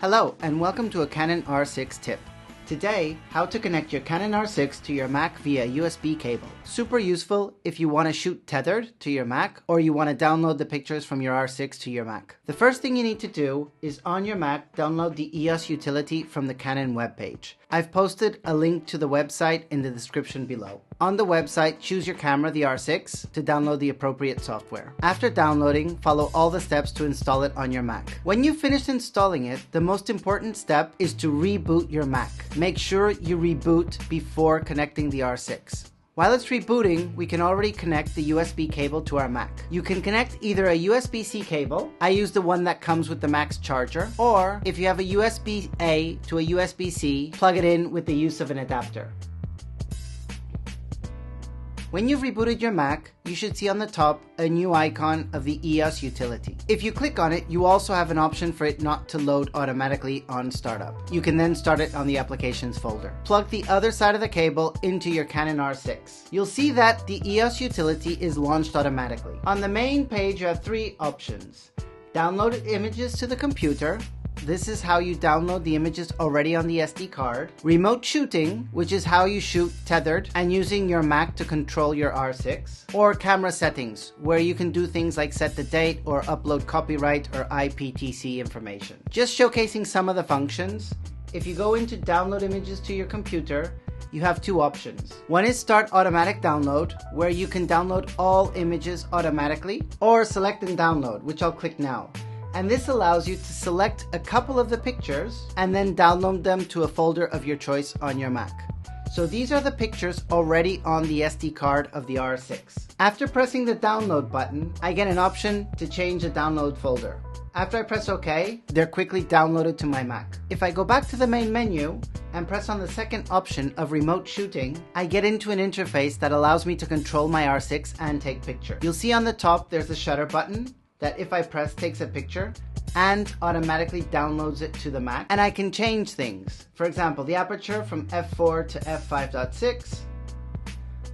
Hello and welcome to a Canon R6 tip. Today, how to connect your Canon R6 to your Mac via USB cable. Super useful if you want to shoot tethered to your Mac or you want to download the pictures from your R6 to your Mac. The first thing you need to do is on your Mac, download the EOS utility from the Canon webpage. I've posted a link to the website in the description below. On the website, choose your camera, the R6, to download the appropriate software. After downloading, follow all the steps to install it on your Mac. When you've finished installing it, the most important step is to reboot your Mac. Make sure you reboot before connecting the R6. While it's rebooting, we can already connect the USB cable to our Mac. You can connect either a USB-C cable, I use the one that comes with the Mac's charger, or if you have a USB-A to a USB-C, plug it in with the use of an adapter. When you've rebooted your Mac, you should see on the top a new icon of the EOS utility. If you click on it, you also have an option for it not to load automatically on startup. You can then start it on the applications folder. Plug the other side of the cable into your Canon R6. You'll see that the EOS utility is launched automatically. On the main page, you have three options. Download images to the computer. This is how you download the images already on the SD card. Remote shooting, which is how you shoot tethered and using your Mac to control your R6. Or camera settings, where you can do things like set the date or upload copyright or IPTC information. Just showcasing some of the functions, if you go into download images to your computer, you have two options. One is start automatic download, where you can download all images automatically, or select and download, which I'll click now. And this allows you to select a couple of the pictures and then download them to a folder of your choice on your Mac. So these are the pictures already on the SD card of the R6. After pressing the download button, I get an option to change the download folder. After I press OK, they're quickly downloaded to my Mac. If I go back to the main menu and press on the second option of remote shooting, I get into an interface that allows me to control my R6 and take pictures. You'll see on the top there's a shutter button that if I press takes a picture and automatically downloads it to the Mac. And I can change things. For example, the aperture from f4 to f5.6.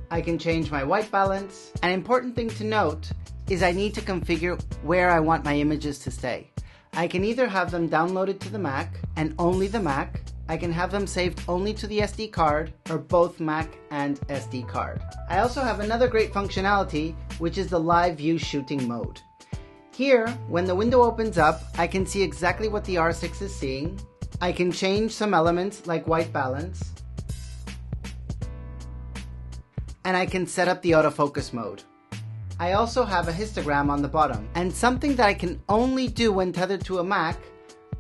I can change my white balance. An important thing to note is I need to configure where I want my images to stay. I can either have them downloaded to the Mac and only the Mac. I can have them saved only to the SD card or both Mac and SD card. I also have another great functionality, which is the live view shooting mode. Here, when the window opens up, I can see exactly what the R6 is seeing. I can change some elements like white balance. And I can set up the autofocus mode. I also have a histogram on the bottom. And something that I can only do when tethered to a Mac,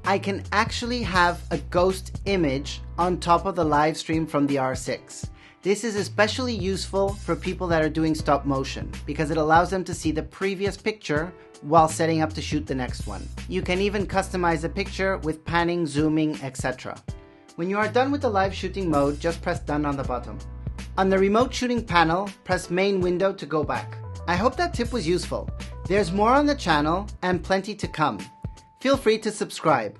I can actually have a ghost image on top of the live stream from the R6. This is especially useful for people that are doing stop motion because it allows them to see the previous picture while setting up to shoot the next one. You can even customize the picture with panning, zooming, etc. When you are done with the live shooting mode, just press done on the bottom. On the remote shooting panel, press main window to go back. I hope that tip was useful. There's more on the channel and plenty to come. Feel free to subscribe.